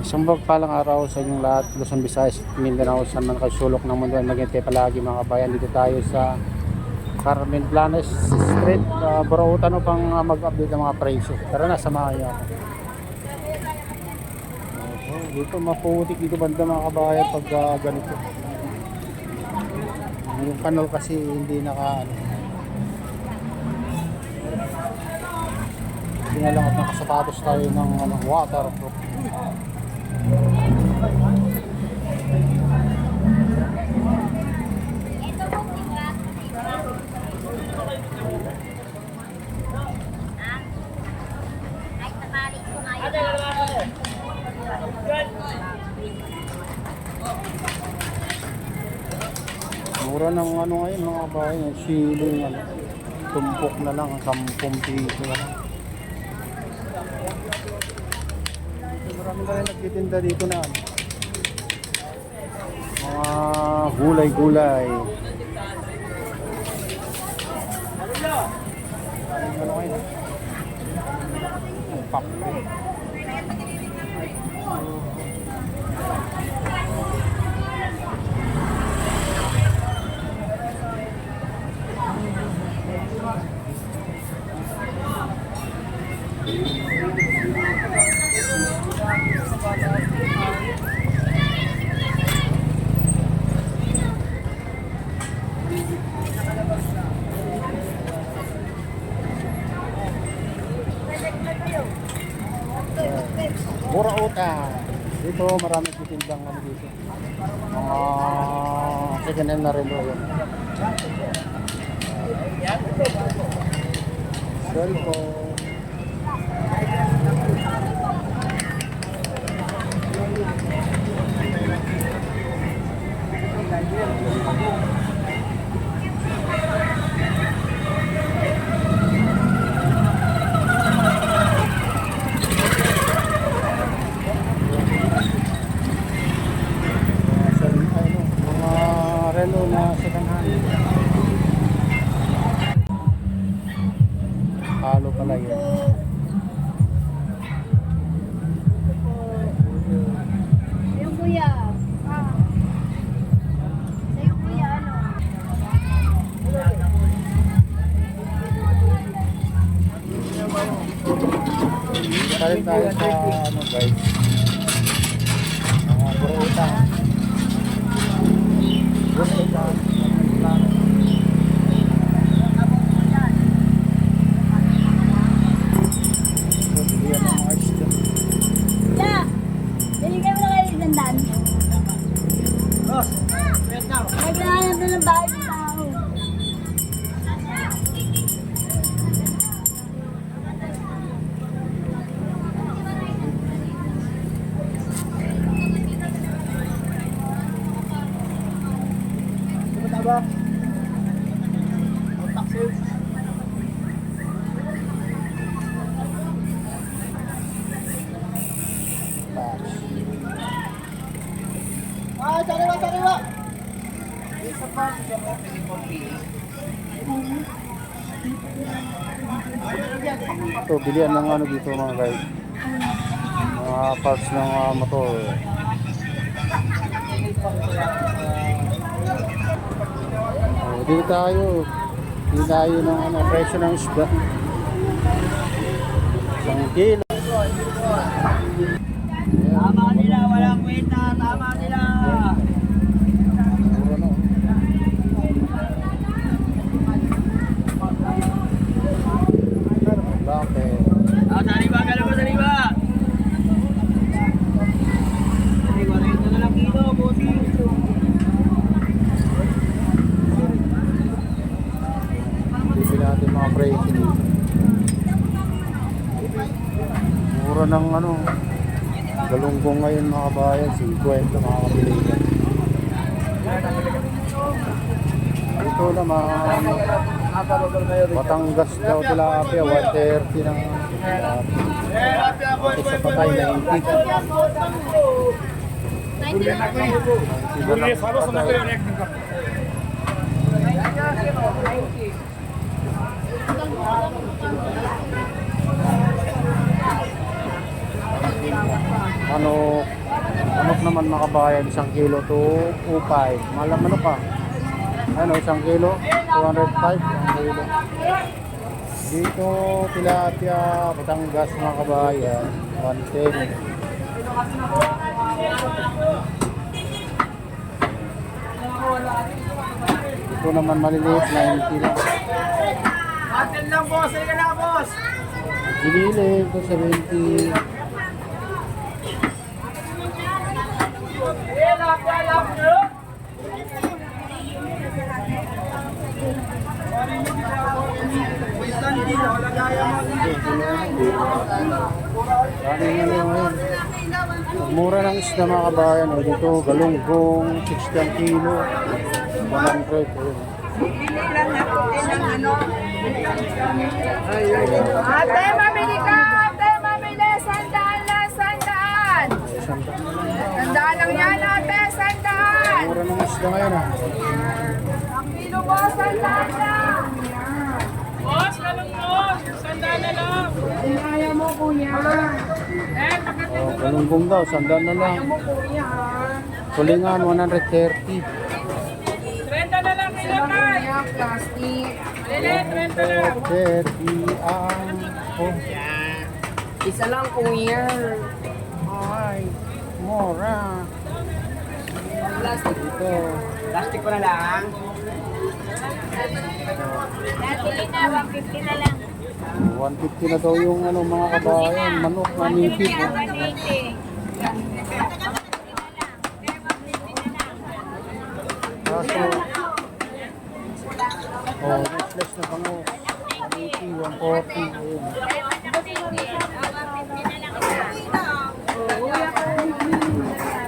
Isang palang araw sa inyong lahat, Luzon, Visayas, Mindanao, saan man kayo sulok ng mundo ay maghintay palagi mga kabayan. Dito tayo sa Carmen Planes Street, Burautan upang mag-update ng mga presyo. Tara na, samahan niyo ako. Dito maputik dito banda mga kabayan pag ganito. Yung kanal kasi hindi hindi na lang at nakasapatos tayo ng waterproof. Mura ng ngayon mga kabayan, yung siling tumpok na lang, 10 piso na lang. Marami na rin nagtitinda dito na mga gulay-gulay. Ano ngayon? Popcorn. Burautan. Dito marami titindang dito. Mga second hand na rin yun. Cellphone. Relo na second hand. Halo pala yun. Yung kuya. Sa'yo kuya ano? Tayo tayo sa guys. Mga burautan. Yeah! Binigay mo na kayo isang daan. Naglahanap na ng bahay ng tao. Ba? Sariwa. Ito, bilihan ng dito mga guys. Mga parts ng motor. Dito tayo ng presyo ng isda. 1 kilo. Tama nila, walang kwenta, tama nila. Mura na. Laki. Sariwa ka naman, sariwa. Sariwa rin ito na lang kilo, bossy. Hindi natin mga presyo dito. Mura ng galunggong ngayon mga kabayan, 50 mga kapiligan. Ito naman, Batangas daw tilapia, 130 ng isa pa tayo 90. Ano kabayan, 1 kilo to 2.5. Malam ano pa? Ano, 1 kilo, 205 ang kilo. Dito, tilapia, Batangas mga kabayan, 110. Ito naman maliliit, 90 lang. Atin lang, boss. Halika na, boss. Binili ito 70. Daming ano ngayon. Mura ng isda mga kabayan. O, dito galunggong, 60 ang kilo. 100. Ayun. Ate, mamili ka! Ate, mamili! Sandaan lang, sandaan! Sandaan lang yan, ate! Sandaan! Mura ng isda ngayon ah. Ang kilo mo, sandaan lang! Boss, kalong mo! Sandaan na lang! Kaya mo, kuya! Oh, galunggong daw, sandaan na lang. Mo, kuya! Tulingan, 130. 30 na lang nilakay! Kuya, plastic! Lili, 30 lang! 30 ang... Oh, Isa lang, kuya! ay, mura. Plastic! Dito. Plastic ko na lang. Natili na, 150 na lang. 150 na daw yung ano, mga kabayan, manok na nipit. 180. Kaso, oh, useless na bango. 180, 140. Ayun.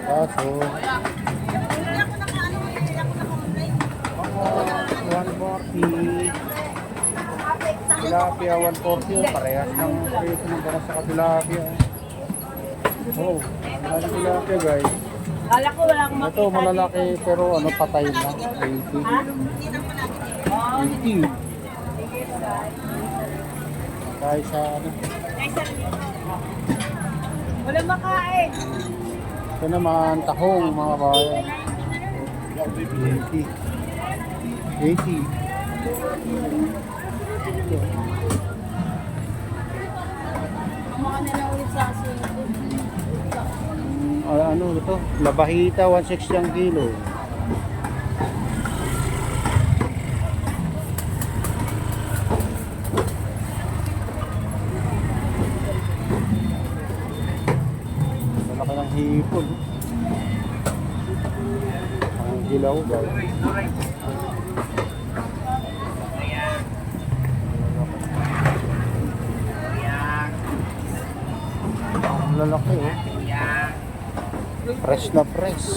Kaso, bango, 140. Tilapia, 140. Parehas ng presyo ng bango sa tilapia. Oh, ang tilapia guys. Kala ko walang Ito malalaki pero ano patay na. 80. 80. Dahil sa ano. Walang makain. Ito naman tahong mga bayan. 80. 80. Mga na lang ulit sa asin. Ano ito? Labahita 160 ang kilo. Malaki ng hipon. Ang gilaw guys. Ang lalaki oh. Fresh na fresh.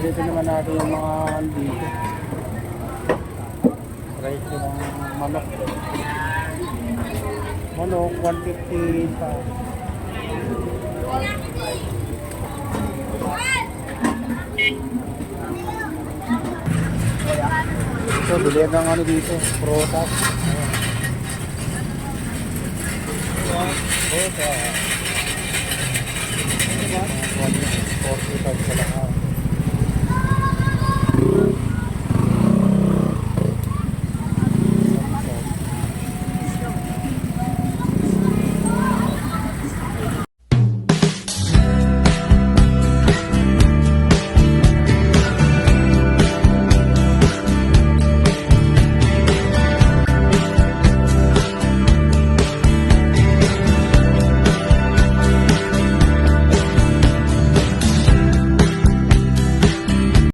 Dito naman natin yung mga dito. Presyo ng manok. Manok, 150 pa. So, bilhin ng ano dito, prutas. Prutas. 45 sa lahat.